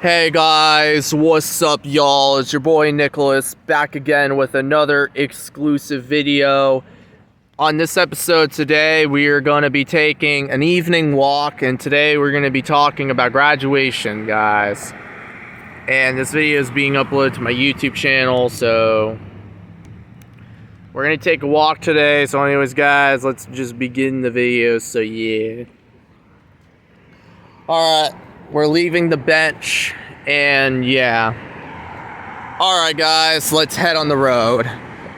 Hey guys, what's up y'all? It's your boy Nicholas back again with another exclusive video. On this episode today, we are going to be taking an evening walk, and today we're going to be talking about graduation, guys. And this video is being uploaded to my YouTube channel, so we're going to take a walk today. So anyways, guys, let's just begin the video. So yeah. Alright. We're leaving the bench, and yeah. Alright guys, let's head on the road.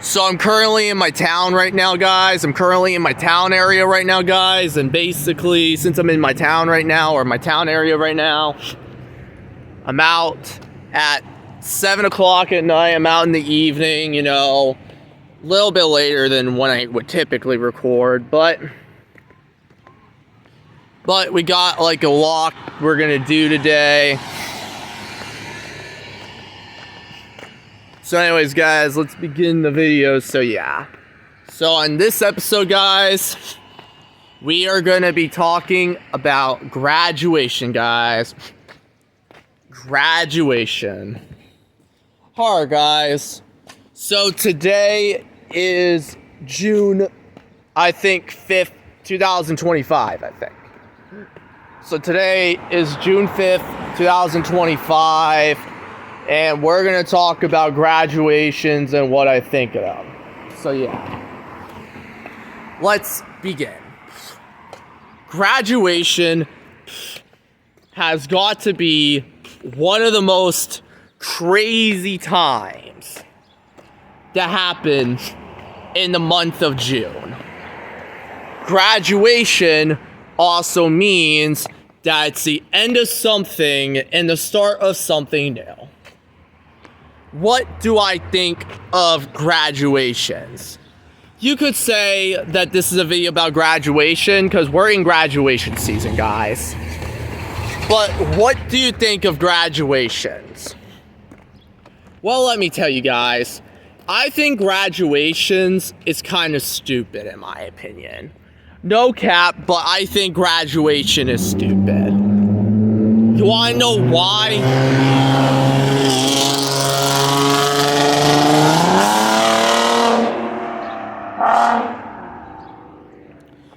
So I'm currently in my town right now, guys. I'm currently in my town area right now, guys. And basically, since I'm in my town right now, or my town area right now, I'm out at 7 o'clock at night. I'm out in the evening, you know, a little bit later than when I would typically record, but we got like a walk we're gonna do today. So anyways, guys, let's begin the video. So yeah. So on this episode, guys, we are gonna be talking about graduation, guys. Graduation. Alright, guys. So today is June, I think, 5th, 2025, I think. So today is June 5th, 2025, and we're going to talk about graduations and what I think of them. So yeah, let's begin. Graduation has got to be one of the most crazy times that happen in the month of June. Graduation also means that it's the end of something and the start of something new. What do I think of graduations? You could say that this is a video about graduation because we're in graduation season, guys. But what do you think of graduations? Well, let me tell you guys. I think graduations is kind of stupid in my opinion. No cap, but I think graduation is stupid. You wanna know why?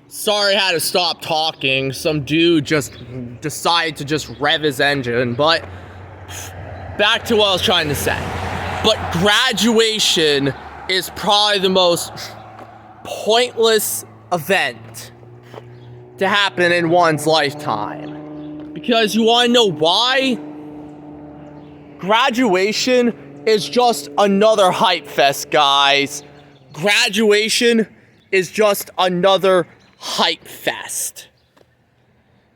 Sorry I had to stop talking. Some dude just decided to just rev his engine, but back to what I was trying to say. But graduation is probably the most pointless event to happen in one's lifetime. Because you want to know why? Graduation is just another hype fest, guys. Graduation is just another hype fest.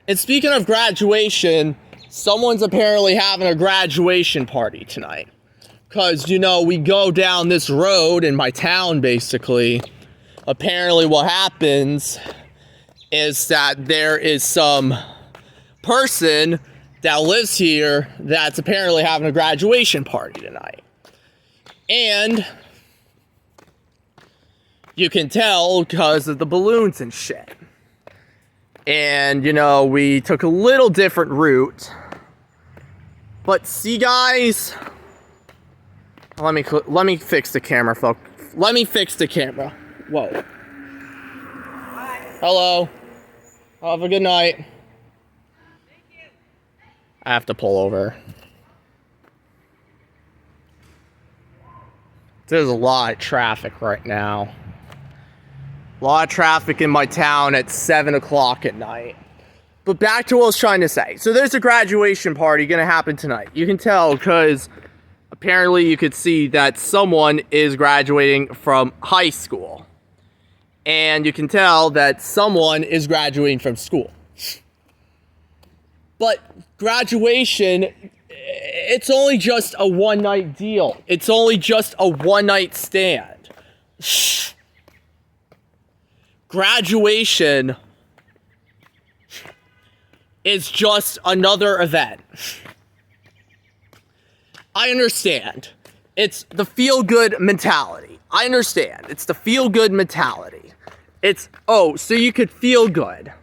And speaking of graduation, someone's apparently having a graduation party tonight. Because, you know, we go down this road in my town, basically. Apparently what happens is that there is some person that lives here that's apparently having a graduation party tonight. And you can tell because of the balloons and shit. And, you know, we took a little different route. But see, guys, let me fix the camera, folks. Let me fix the camera. Whoa. Hi. Hello. Have a good night. Thank you. I have to pull over. There's a lot of traffic right now. A lot of traffic in my town at 7 o'clock at night. But back to what I was trying to say. So there's a graduation party gonna happen tonight. You can tell because apparently you could see that someone is graduating from high school. And you can tell that someone is graduating from school. But graduation, it's only just a one-night deal. It's only just a one-night stand. Graduation is just another event. I understand. It's the feel-good mentality. I understand. It's the feel-good mentality. It's, oh, so you could feel good.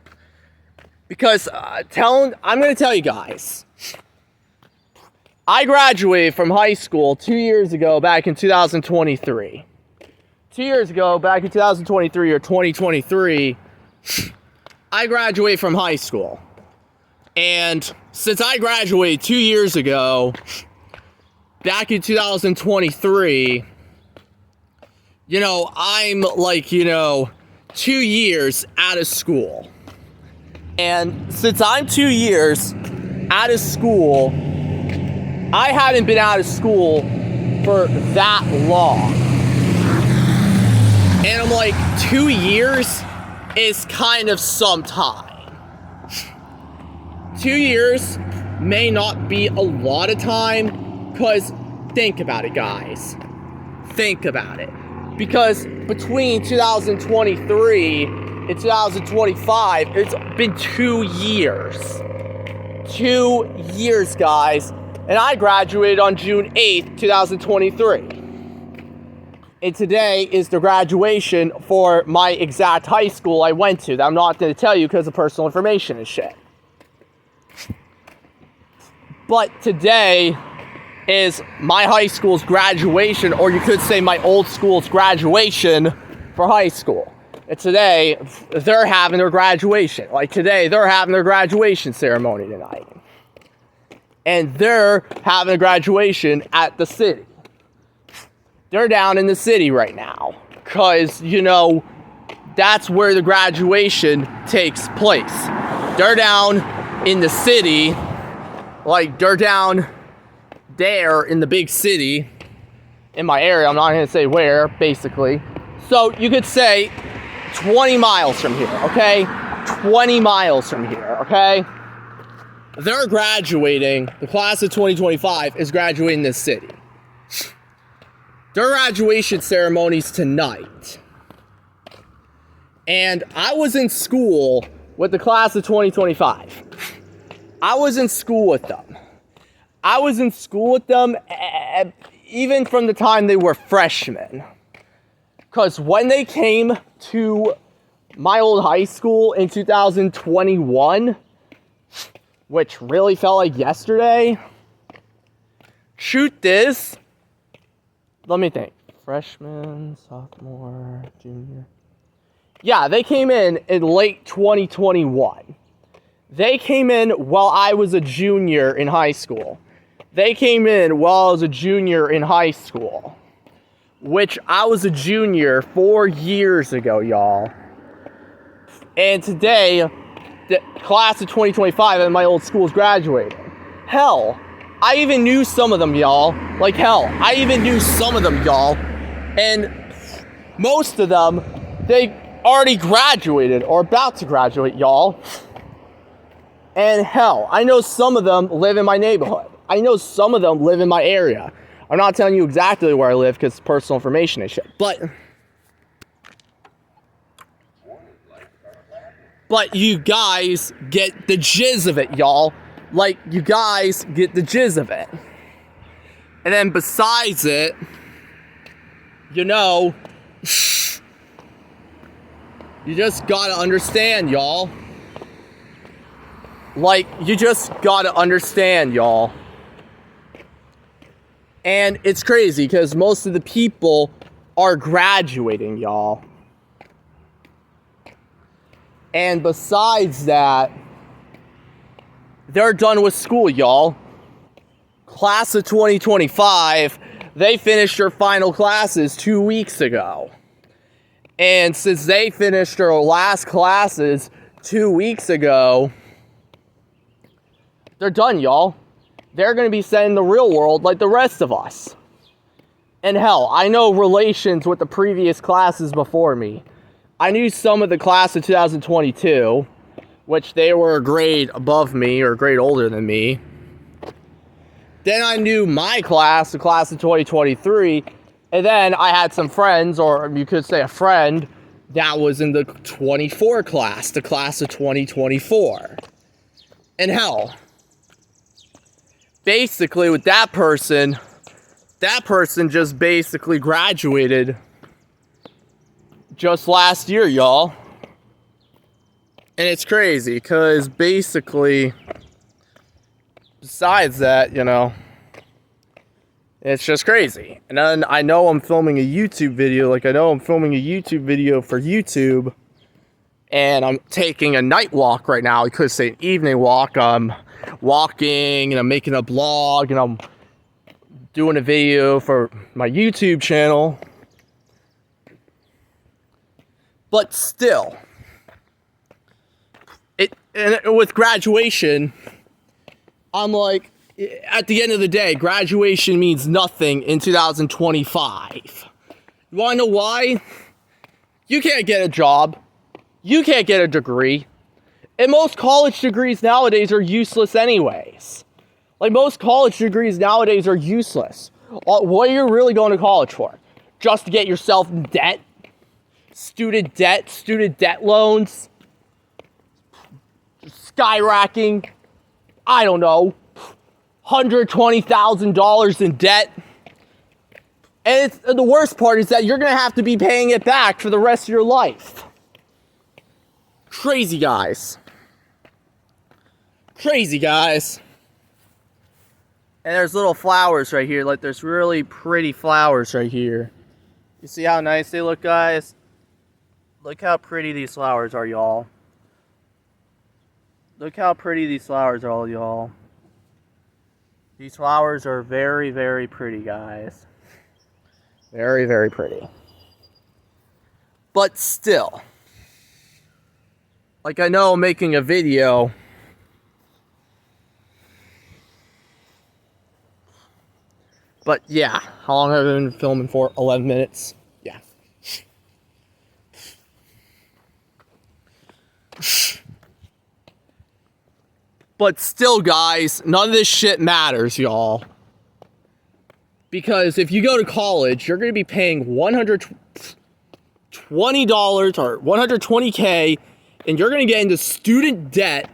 Because I'm going to tell you guys, I graduated from high school 2 years ago, back in 2023. 2 years ago, back in 2023 or 2023, I graduated from high school. And since I graduated 2 years ago, back in 2023, I'm like, 2 years out of school. And since I'm 2 years out of school, I hadn't been out of school for that long. And I'm like, 2 years is kind of some time. 2 years may not be a lot of time, because think about it, guys. Think about it. Because between 2023 and 2025, it's been 2 years. 2 years, guys. And I graduated on June 8th, 2023. And today is the graduation for my exact high school I went to. That I'm not going to tell you because of personal information and shit. But today is my high school's graduation, or you could say my old school's graduation for high school. And today, they're having their graduation. Like today, they're having their graduation ceremony tonight. And they're having a graduation at the city. They're down in the city right now. Because, that's where the graduation takes place. They're down in the city. Like, they're down there in the big city. In my area. I'm not going to say where, basically. So, you could say 20 miles from here, okay? 20 miles from here, okay? They're graduating. The class of 2025 is graduating this city. Their graduation ceremony's tonight. And I was in school with the class of 2025. I was in school with them. I was in school with them even from the time they were freshmen. Because when they came to my old high school in 2021, which really felt like yesterday, truth is, let me think, freshman, sophomore, junior. Yeah, they came in late 2021. They came in while I was a junior in high school. They came in while I was a junior in high school. Which I was a junior 4 years ago, y'all. And today, the class of 2025 at my old school is graduating. Hell, I even knew some of them, y'all. Like, hell, I even knew some of them, y'all. And most of them, they already graduated or about to graduate, y'all. And hell, I know some of them live in my neighborhood. I know some of them live in my area. I'm not telling you exactly where I live because it's personal information and shit. But you guys get the jizz of it, y'all. Like, you guys get the jizz of it. And then besides it, you just gotta understand, y'all. Like, you just gotta understand, y'all. And it's crazy because most of the people are graduating, y'all. And besides that, they're done with school, y'all. Class of 2025, they finished their final classes 2 weeks ago. And since they finished their last classes 2 weeks ago, they're done, y'all. They're going to be sent in the real world like the rest of us. And hell, I know relations with the previous classes before me. I knew some of the class of 2022, which they were a grade above me or a grade older than me. Then I knew my class, the class of 2023, and then I had some friends, or you could say a friend, that was in the 24 class, the class of 2024. And hell, basically with that person just basically graduated just last year, y'all. And it's crazy, because basically, besides that, It's just crazy. And then I know I'm filming a YouTube video, for YouTube, and I'm taking a night walk right now. I could say an evening walk. I'm walking and I'm making a blog and I'm doing a video for my YouTube channel. But still, and with graduation, I'm like, at the end of the day, graduation means nothing in 2025. You wanna know why? You can't get a job. You can't get a degree. And most college degrees nowadays are useless anyways. Like, most college degrees nowadays are useless. What are you really going to college for? Just to get yourself in debt? Student debt loans? Skyrocketing, I don't know, $120,000 in debt. And the worst part is that you're going to have to be paying it back for the rest of your life. Crazy guys. Crazy guys. And there's little flowers right here. Like, there's really pretty flowers right here. You see how nice they look, guys? Look how pretty these flowers are, y'all. Look how pretty these flowers are, y'all. These flowers are very, very pretty, guys. Very, very pretty. But still, like, I know I'm making a video. But yeah, how long have I been filming for? 11 minutes? Yeah. But still, guys, none of this shit matters, y'all. Because if you go to college, you're going to be paying $120 or $120K, and you're going to get into student debt.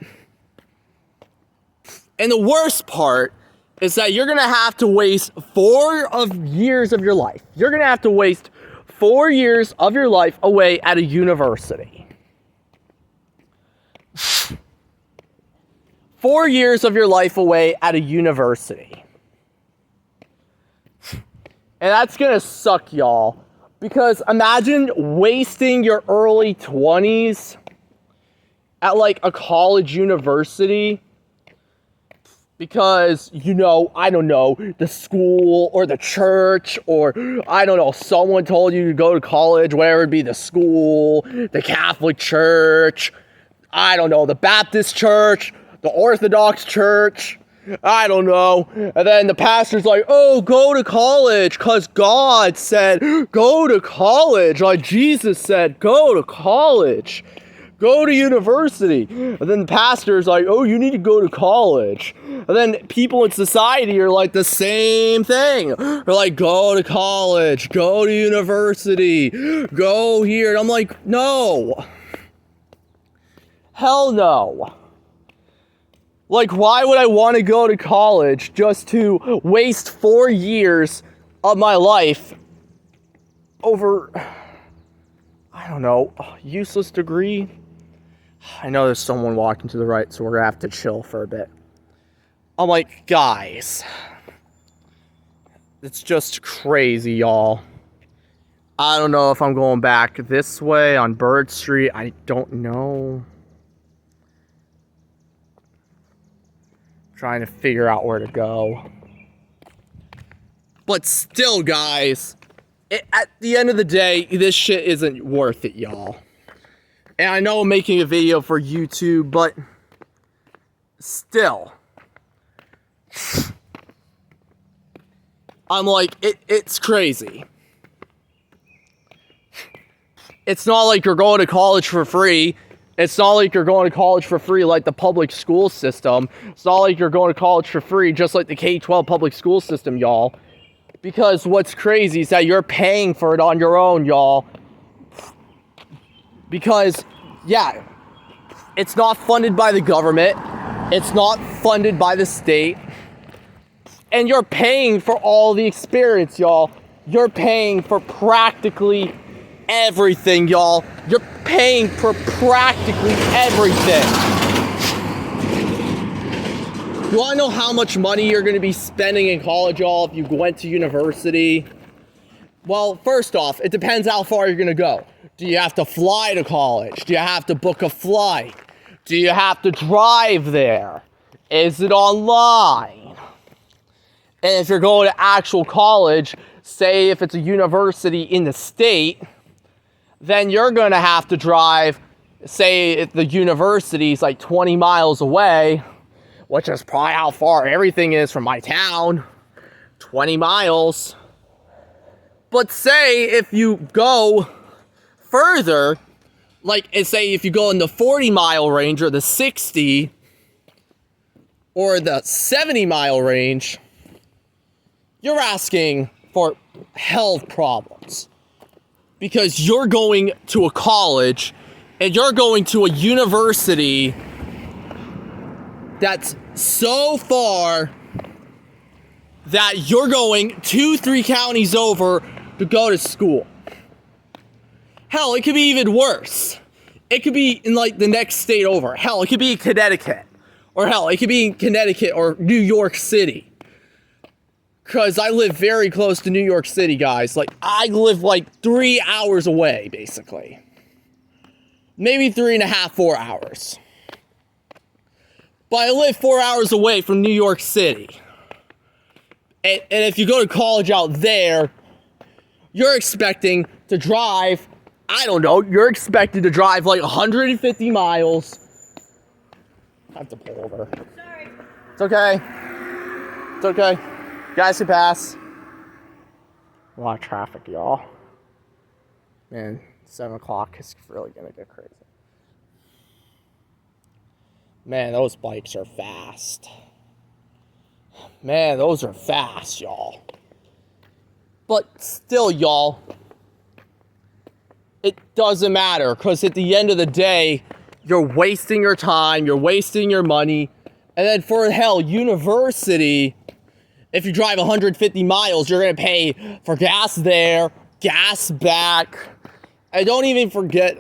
And the worst part is that you're going to have to waste 4 years of your life. You're going to have to waste 4 years of your life away at a university. 4 years of your life away at a university. And that's going to suck, y'all. Because imagine wasting your early 20s at, like, a college university. Because, you know, I don't know, the school or the church or, I don't know, someone told you to go to college, whether it be the school, the Catholic Church, I don't know, the Baptist Church, the Orthodox Church, I don't know. And then the pastor's like, oh, go to college, because God said, go to college. Like Jesus said, go to college. Go to university. And then the pastor's like, oh, you need to go to college. And then people in society are like the same thing. They're like, go to college, go to university, go here. And I'm like, no. Hell no. Like, why would I want to go to college just to waste 4 years of my life over, I don't know, a useless degree? I know there's someone walking to the right, so we're going to have to chill for a bit. I'm like, guys, it's just crazy, y'all. I don't know if I'm going back this way on Bird Street. I don't know. Trying to figure out where to go. But still, guys, at the end of the day, this shit isn't worth it, y'all. And I know I'm making a video for YouTube, but still, I'm like, it's crazy. It's not like you're going to college for free. It's not like you're going to college for free like the public school system. It's not like you're going to college for free just like the K-12 public school system, y'all. Because what's crazy is that you're paying for it on your own, y'all. Because, yeah, it's not funded by the government. It's not funded by the state. And you're paying for all the experience, y'all. You're paying for practically everything, y'all. You're paying for practically everything. You want to know how much money you're going to be spending in college, y'all, if you went to university? Well, first off, it depends how far you're going to go. Do you have to fly to college? Do you have to book a flight? Do you have to drive there? Is it online? And if you're going to actual college, say if it's a university in the state, then you're going to have to drive, say if the university is like 20 miles away, which is probably how far everything is from my town, 20 miles. But say if you go further, like say if you go in the 40-mile range or the 60 or the 70-mile range, you're asking for health problems. Because you're going to a college and you're going to a university that's so far that you're going 2-3 counties over to go to school. Hell, it could be even worse. It could be in like the next state over. Hell, it could be in Connecticut. Or hell, it could be in Connecticut or New York City. Because I live very close to New York City, guys. Like, I live like 3 hours away, basically. Maybe 3.5, 4 hours. But I live 4 hours away from New York City. And if you go to college out there, you're expecting to drive, I don't know, you're expected to drive like 150 miles. I have to pull over. Sorry. It's okay. It's okay. You guys can pass. A lot of traffic, y'all. Man, 7 o'clock is really gonna get crazy. Man, those bikes are fast. Man, those are fast, y'all. But still, y'all, it doesn't matter, because at the end of the day, you're wasting your time, you're wasting your money, and then for hell, university, if you drive 150 miles, you're going to pay for gas there, gas back, and don't even forget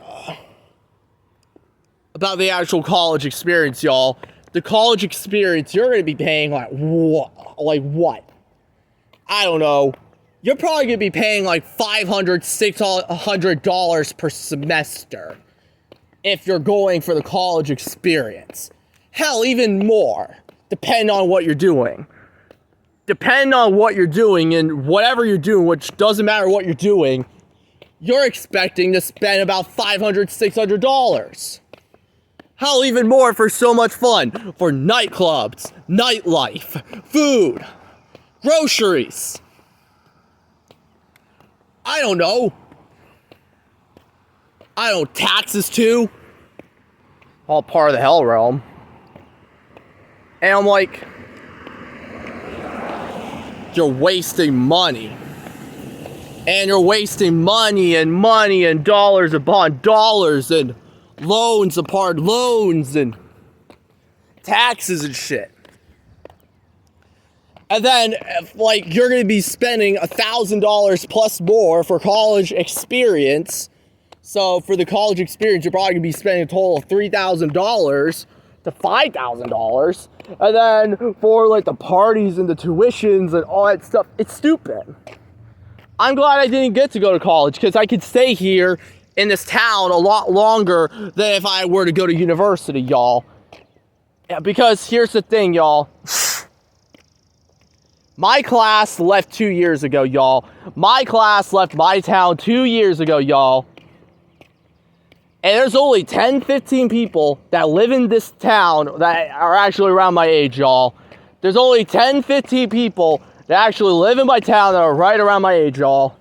about the actual college experience, y'all. The college experience, you're going to be paying like what? I don't know. You're probably going to be paying like $500, $600 per semester if you're going for the college experience. Hell, even more, depending on what you're doing. Depending on what you're doing and whatever you're doing, which doesn't matter what you're doing, you're expecting to spend about $500, $600. Hell, even more for so much fun. For nightclubs, nightlife, food, groceries. I don't know. Taxes too. All part of the hell realm. And I'm like, you're wasting money. And you're wasting money and dollars upon dollars and loans upon loans and taxes and shit. And then, like, you're going to be spending $1,000 plus more for college experience. So, for the college experience, you're probably going to be spending a total of $3,000 to $5,000. And then, for, like, the parties and the tuitions and all that stuff, it's stupid. I'm glad I didn't get to go to college, because I could stay here in this town a lot longer than if I were to go to university, y'all. Yeah, because here's the thing, y'all. My class left 2 years ago, y'all. My class left my town 2 years ago, y'all. And there's only 10, 15 people that live in this town that are actually around my age, y'all. There's only 10, 15 people that actually live in my town that are right around my age, y'all.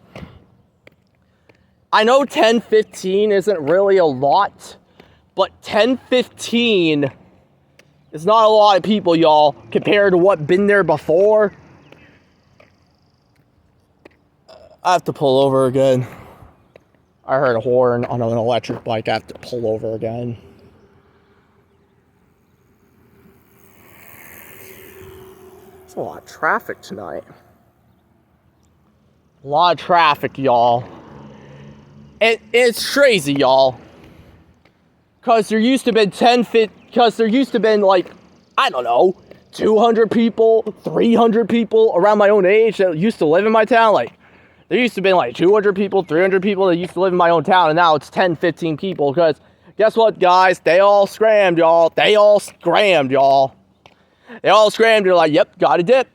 I know 10, 15 isn't really a lot, but 10, 15 is not a lot of people, y'all, compared to what been there before. I have to pull over again. I heard a horn on an electric bike. I have to pull over again. There's a lot of traffic tonight. A lot of traffic, y'all. It's crazy, y'all. Because there used to be like, I don't know, 200 people, 300 people around my own age that used to live in my town. Like, there used to be like 200 people, 300 people that used to live in my own town, and now it's 10, 15 people, because guess what, guys? They all scrammed, y'all. They all scrammed. They're like, yep, got a dip.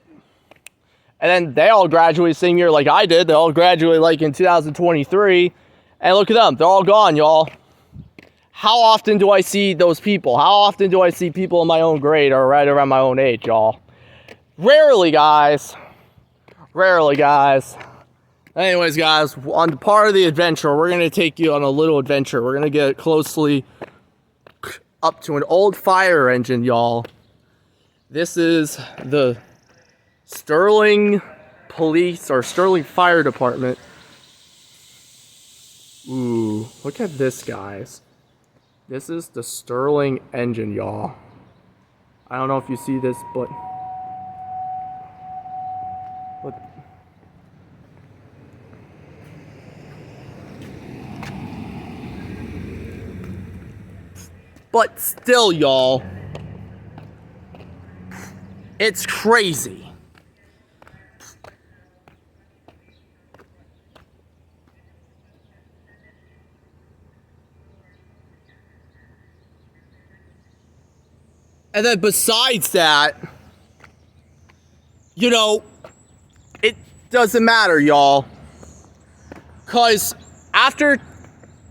And then they all graduated same year like I did. They all graduated like in 2023. And look at them. They're all gone, y'all. How often do I see those people? How often do I see people in my own grade or right around my own age, y'all? Rarely, guys. Rarely, guys. Anyways, guys, on part of the adventure, we're going to take you on a little adventure. We're going to get closely up to an old fire engine, y'all. This is the Sterling Police or Sterling Fire Department. Ooh, look at this, guys. This is the Sterling engine, y'all. I don't know if you see this, but still, y'all, it's crazy. And then besides that, you know, it doesn't matter, y'all. Because after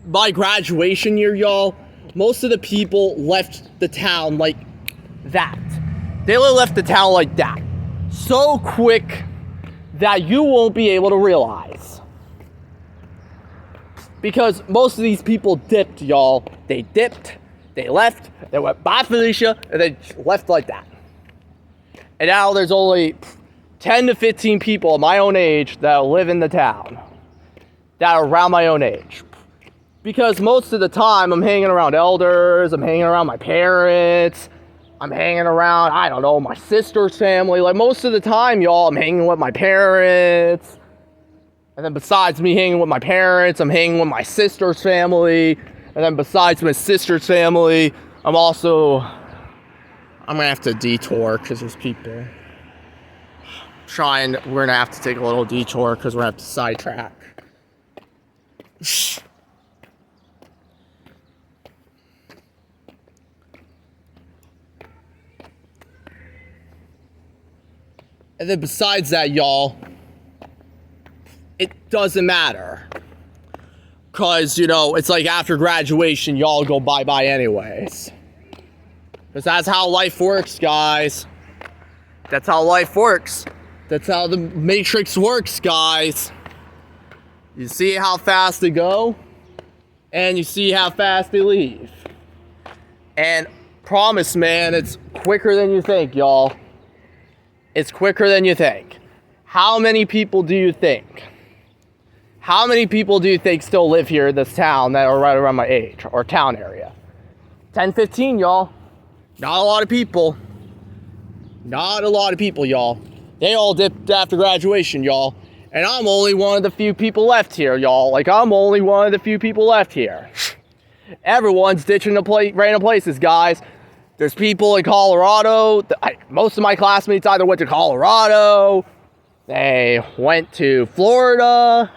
my graduation year, y'all, most of the people left the town like that. They left the town like that. So quick that you won't be able to realize. Because most of these people dipped, y'all. They dipped, they left, they went, bye Felicia, and they left like that. And now there's only 10 to 15 people my own age that live in the town. That are around my own age. Because most of the time, I'm hanging around elders, I'm hanging around my parents, I'm hanging around, I don't know, my sister's family. Like, most of the time, y'all, I'm hanging with my parents. And then besides me hanging with my parents, I'm hanging with my sister's family. And then besides my sister's family, I'm going to have to detour because there's people. We're going to have to take a little detour because we're going to have to sidetrack. And then besides that, y'all, it doesn't matter. Because, you know, it's like after graduation, y'all go bye-bye anyways. Because that's how life works, guys. That's how life works. That's how the Matrix works, guys. You see how fast they go, and you see how fast they leave. And promise, man, it's quicker than you think, y'all. It's quicker than you think. How many people do you think? How many people do you think still live here in this town that are right around my age or town area? 10, 15, y'all. Not a lot of people. Not a lot of people, y'all. They all dipped after graduation, y'all. And I'm only one of the few people left here, y'all. Like, I'm only one of the few people left here. Everyone's ditching random places, guys. There's people in Colorado. Most of my classmates either went to Colorado, they went to Florida,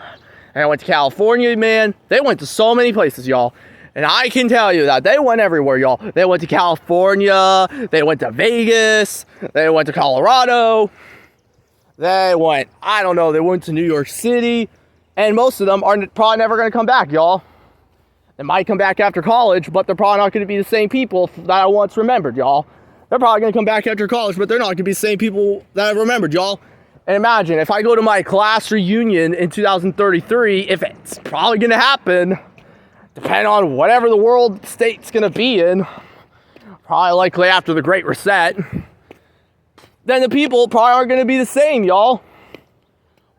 and I went to California, man. They went to so many places, y'all. And I can tell you that they went everywhere, y'all. They went to California, they went to Vegas, they went to Colorado, they went, I don't know, they went to New York City, and most of them are probably never going to come back, y'all. They might come back after college, but they're probably not going to be the same people that I once remembered, y'all. They're probably going to come back after college, but they're not going to be the same people that I remembered, y'all. And imagine, if I go to my class reunion in 2033, if it's probably going to happen, depending on whatever the world state's going to be in, probably likely after the Great Reset, then the people probably aren't going to be the same, y'all.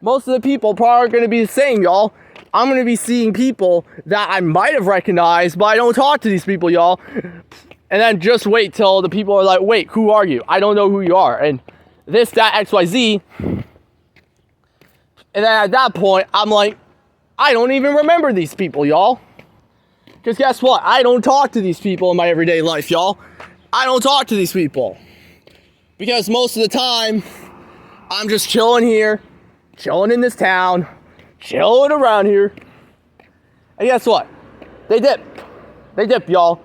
Most of the people probably aren't going to be the same, y'all. I'm going to be seeing people that I might have recognized, but I don't talk to these people, y'all. And then just wait till the people are like, wait, who are you? I don't know who you are. And this, that, XYZ. And then at that point, I'm like, I don't even remember these people, y'all. Because guess what? I don't talk to these people in my everyday life, y'all. I don't talk to these people. Because most of the time, I'm just chilling here, chilling in this town, chilling around here. And guess what? They dip. They dip, y'all.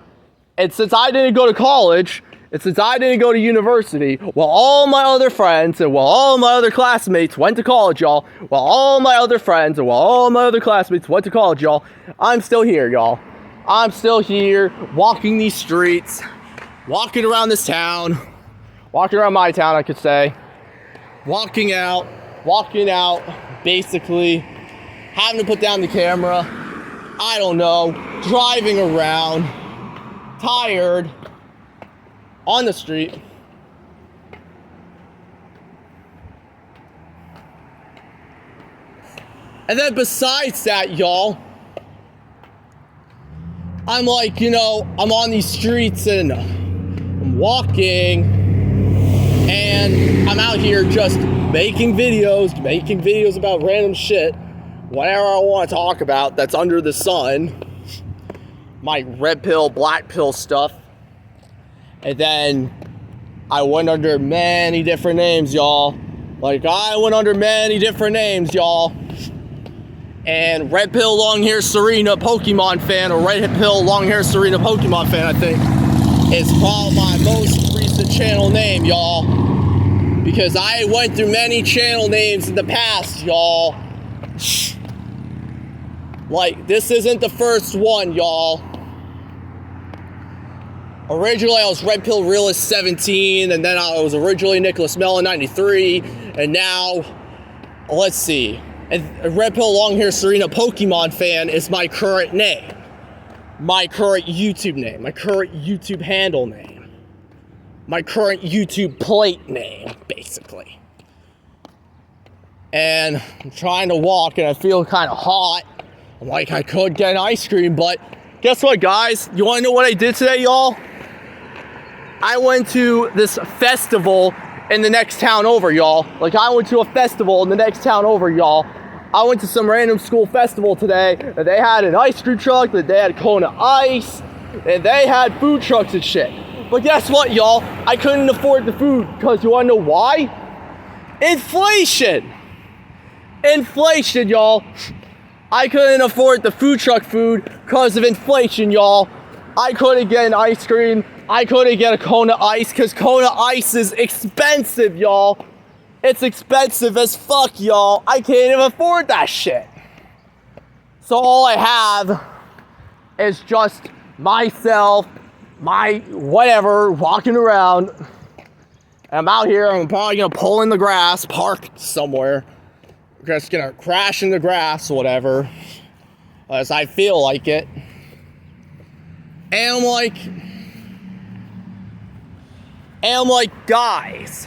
And since I didn't go to college, and since I didn't go to university, while all my other friends and while all my other classmates went to college, y'all, while all my other friends and while all my other classmates went to college, y'all, I'm still here, y'all. I'm still here, walking these streets, walking around this town, walking around my town, I could say, walking out, basically, having to put down the camera, I don't know, driving around, tired, on the street. And then besides that, y'all, I'm like, you know, I'm on these streets and I'm walking and I'm out here just making videos about random shit, whatever I want to talk about that's under the sun, my red pill, black pill stuff. And then I went under many different names, y'all. Like, I went under many different names, y'all. And Red Pill Long Hair Serena Pokemon fan, or Red Pill Long Hair Serena Pokemon fan, I think, is probably my most recent channel name, y'all. Because I went through many channel names in the past, y'all. Like, this isn't the first one, y'all. Originally, I was Red Pill Realist 17, and then I was originally Nicholas Mellon 93, and now, let's see, and Red Pill Long Hair Serena Pokemon fan is my current name, my current YouTube name, my current YouTube handle name, my current YouTube plate name, basically. And I'm trying to walk, and I feel kind of hot. I'm like, I could get an ice cream, but guess what, guys? You want to know what I did today, y'all? I went to this festival in the next town over, y'all. Like, I went to a festival in the next town over, y'all. I went to some random school festival today, and they had an ice cream truck, that they had Kona Ice, and they had food trucks and shit. But guess what, y'all? I couldn't afford the food, because you wanna know why? Inflation! Inflation, y'all. I couldn't afford the food truck food because of inflation, y'all. I couldn't get an ice cream. I couldn't get a Kona Ice because Kona Ice is expensive, y'all. It's expensive as fuck, y'all. I can't even afford that shit. So all I have is just myself, my whatever, walking around. I'm out here. I'm probably going to pull in the grass, park somewhere. Just going to crash in the grass or whatever. As I feel like it. And I'm like, guys,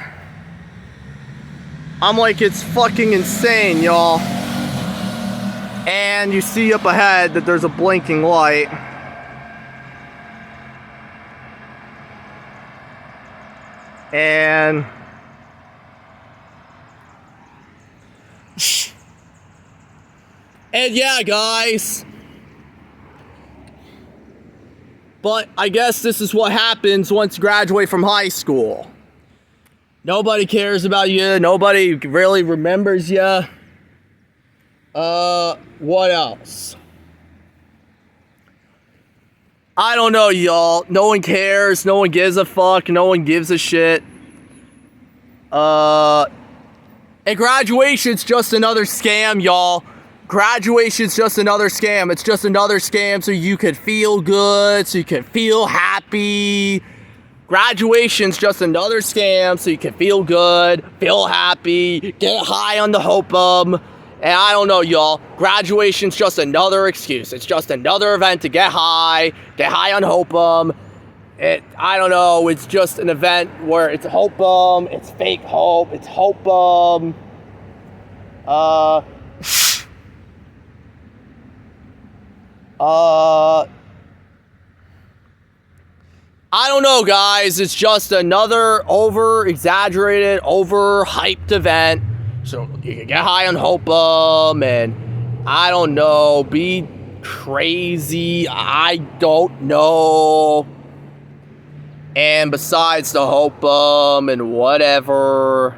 I'm like, it's fucking insane, y'all. And you see up ahead that there's a blinking light. And yeah, guys. But I guess this is what happens once you graduate from high school. Nobody cares about you. Nobody really remembers you. What else? I don't know, y'all. No one cares. No one gives a fuck. No one gives a shit. And graduation's just another scam, y'all. Graduation's just another scam. It's just another scam so you could feel good, so you can feel happy. Graduation's just another scam so you can feel good, feel happy, get high on the hopeum. And I don't know, y'all. Graduation's just another excuse. It's just another event to get high on hopeum. I don't know, it's just an event where it's hopeum, it's fake hope, it's hopeum. I don't know, guys. It's just another over-exaggerated, over-hyped event. So you can get high on hopeum and, I don't know, be crazy. I don't know. And besides the hope and whatever,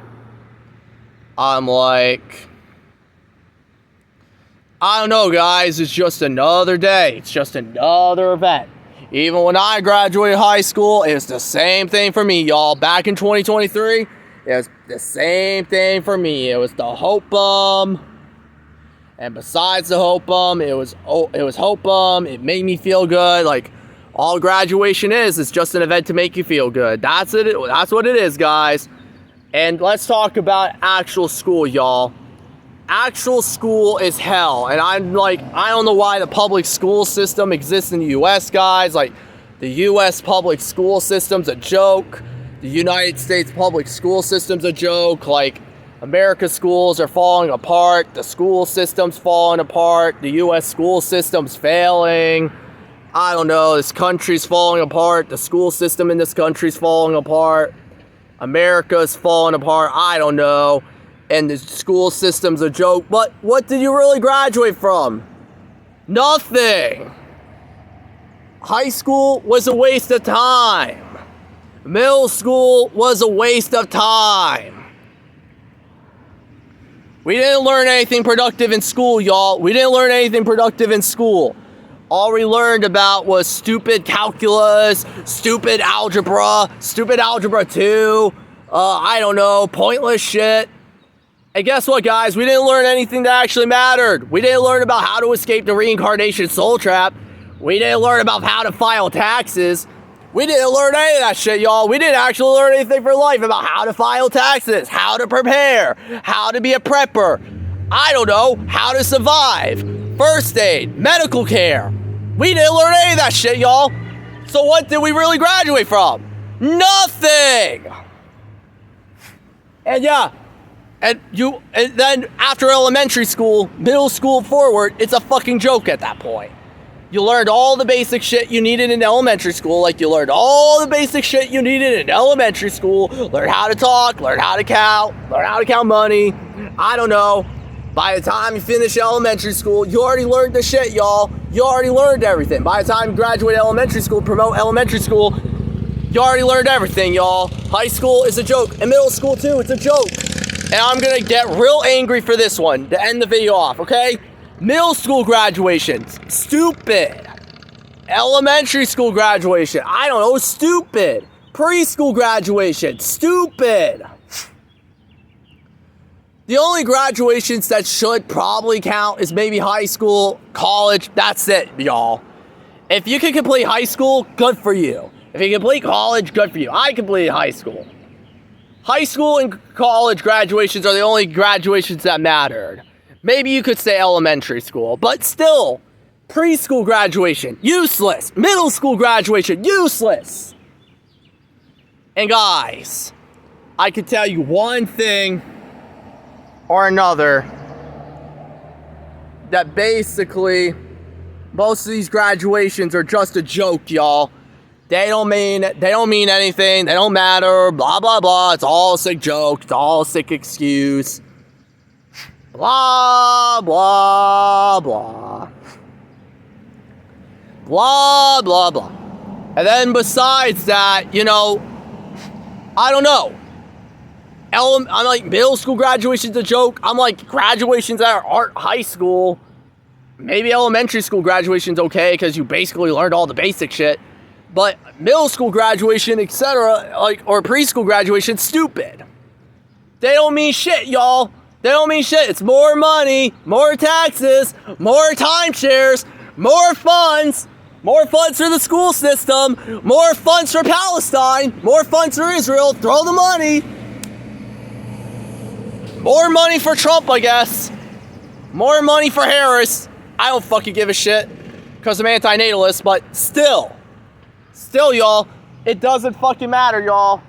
I'm like, I don't know, guys. It's just another day. It's just another event. Even when I graduated high school, it's the same thing for me, y'all. Back in 2023, it was the same thing for me. It was the hope and besides the hope it was hope It made me feel good. Like, all graduation is just an event to make you feel good. That's it. That's what it is, guys. And let's talk about actual school, y'all. Actual school is hell. And I'm like, I don't know why the public school system exists in the U.S., guys. Like, the U.S. public school system's a joke. The United States public school system's a joke. Like, America's schools are falling apart. The school system's falling apart. The U.S. school system's failing. I don't know, this country's falling apart. The school system in this country's falling apart. America's falling apart. I don't know. And the school system's a joke. But what did you really graduate from? Nothing. High school was a waste of time. Middle school was a waste of time. We didn't learn anything productive in school, y'all. We didn't learn anything productive in school. All we learned about was stupid calculus, stupid algebra 2, I don't know, pointless shit. And guess what, guys? We didn't learn anything that actually mattered. We didn't learn about how to escape the reincarnation soul trap. We didn't learn about how to file taxes. We didn't learn any of that shit, y'all. We didn't actually learn anything for life about how to file taxes, how to prepare, how to be a prepper. I don't know, how to survive. First aid, medical care. We didn't learn any of that shit, y'all. So what did we really graduate from? Nothing! And yeah, and then after elementary school, middle school forward, it's a fucking joke at that point. You learned all the basic shit you needed in elementary school, like you learned all the basic shit you needed in elementary school. Learn how to talk, learn how to count money. I don't know. By the time you finish elementary school, you already learned the shit, y'all. You already learned everything. By the time you graduate elementary school, promote elementary school, you already learned everything, y'all. High school is a joke, and middle school too, it's a joke. And I'm gonna get real angry for this one to end the video off, okay? Middle school graduations, stupid. Elementary school graduation, I don't know, stupid. Preschool graduation, stupid. The only graduations that should probably count is maybe high school, college. That's it, y'all. If you can complete high school, good for you. If you complete college, good for you. I completed high school. High school and college graduations are the only graduations that mattered. Maybe you could say elementary school, but still, preschool graduation, useless. Middle school graduation, useless. And guys, I can tell you one thing or another, that basically most of these graduations are just a joke, y'all. They don't mean anything. They don't matter. Blah blah blah. It's all a sick joke. It's all a sick excuse. Blah blah blah. Blah blah blah. And then besides that, you know, I don't know. I'm like, middle school graduation's a joke. I'm like, graduations that aren't high school. Maybe elementary school graduation's okay because you basically learned all the basic shit. But middle school graduation, etc., like, or preschool graduation, stupid. They don't mean shit, y'all. They don't mean shit. It's more money, more taxes, more timeshares, more funds. More funds for the school system. More funds for Palestine. More funds for Israel. Throw the money. More money for Trump, I guess. More money for Harris. I don't fucking give a shit because I'm anti-natalist, but still, y'all, it doesn't fucking matter, y'all.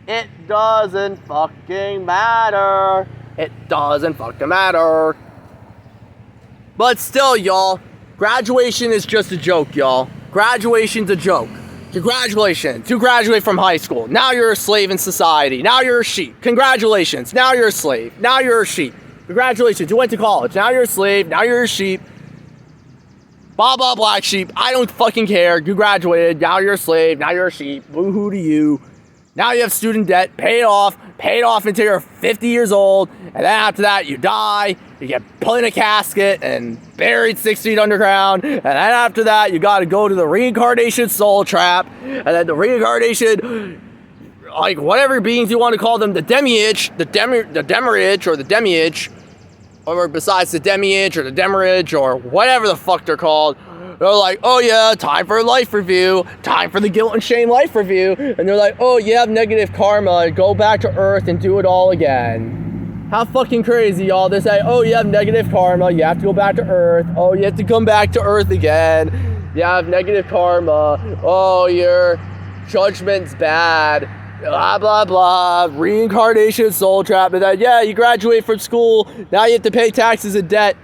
It doesn't fucking matter. It doesn't fucking matter. But still, y'all, graduation is just a joke, y'all. Graduation's a joke. Congratulations, you graduate from high school. Now you're a slave in society. Now you're a sheep. Congratulations, now you're a slave. Now you're a sheep. Congratulations, you went to college. Now you're a slave. Now you're a sheep. Blah, blah, black sheep. I don't fucking care. You graduated. Now you're a slave. Now you're a sheep. Boo-hoo to you. Now you have student debt. Paid off until you're 50 years old. And then after that, you die. You get put in a casket and buried 6 feet underground. And then after that, you got to go to the reincarnation soul trap. And then the reincarnation, like whatever beings you want to call them, the demiurge, the demiurge or the demiurge, or besides the demiurge or the demiurge or whatever the fuck they're called, they're like, oh yeah, time for a life review, time for the guilt and shame life review, and they're like, oh, you have negative karma, go back to Earth and do it all again. How fucking crazy, y'all. They say, oh, you have negative karma, you have to go back to Earth, oh, you have to come back to Earth again, you have negative karma, oh, your judgment's bad, blah, blah, blah, reincarnation, soul trap, and then, yeah, you graduate from school, now you have to pay taxes and debt.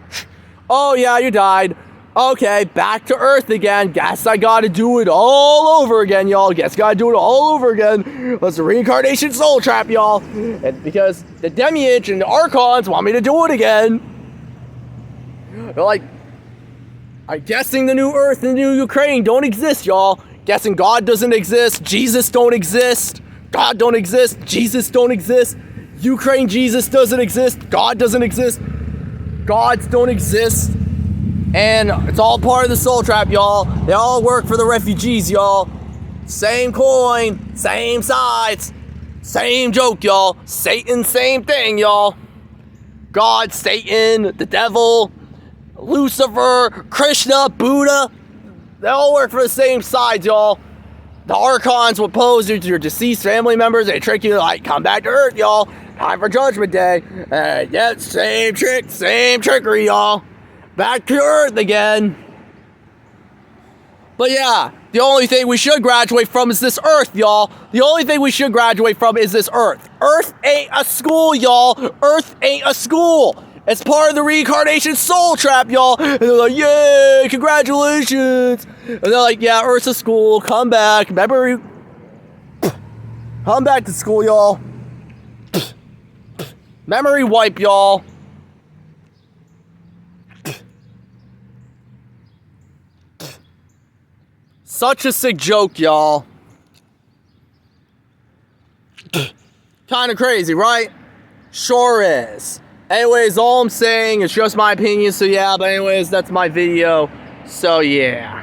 Oh, yeah, you died. Okay, back to Earth again. Guess I gotta do it all over again, y'all. Guess gotta do it all over again. That's a reincarnation soul trap, y'all. And because the demiurge and the archons want me to do it again. They're like, I'm guessing the new Earth and the new Ukraine don't exist, y'all. Guessing God doesn't exist, Jesus don't exist, God don't exist, Jesus don't exist, Ukraine Jesus doesn't exist, God doesn't exist, gods don't exist, and it's all part of the soul trap, y'all. They all work for the refugees, y'all. Same coin, same sides, same joke, y'all. Satan, same thing, y'all. God, Satan, the devil, Lucifer, Krishna, Buddha, they all work for the same sides, y'all. The archons will pose to your deceased family members. They trick you like, come back to Earth, y'all. Time for Judgment Day. Yeah, same trick, same trickery, y'all. Back to Earth again. But yeah, the only thing we should graduate from is this Earth, y'all. The only thing we should graduate from is this Earth. Earth ain't a school, y'all. Earth ain't a school. It's part of the reincarnation soul trap, y'all. And they're like, yay, congratulations. And they're like, yeah, Earth's a school. Come back. Remember, come back to school, y'all. Memory wipe, y'all. Such a sick joke, y'all. Kind of crazy, right? Sure is. Anyways, all I'm saying is just my opinion, so yeah, but anyways, that's my video, so yeah.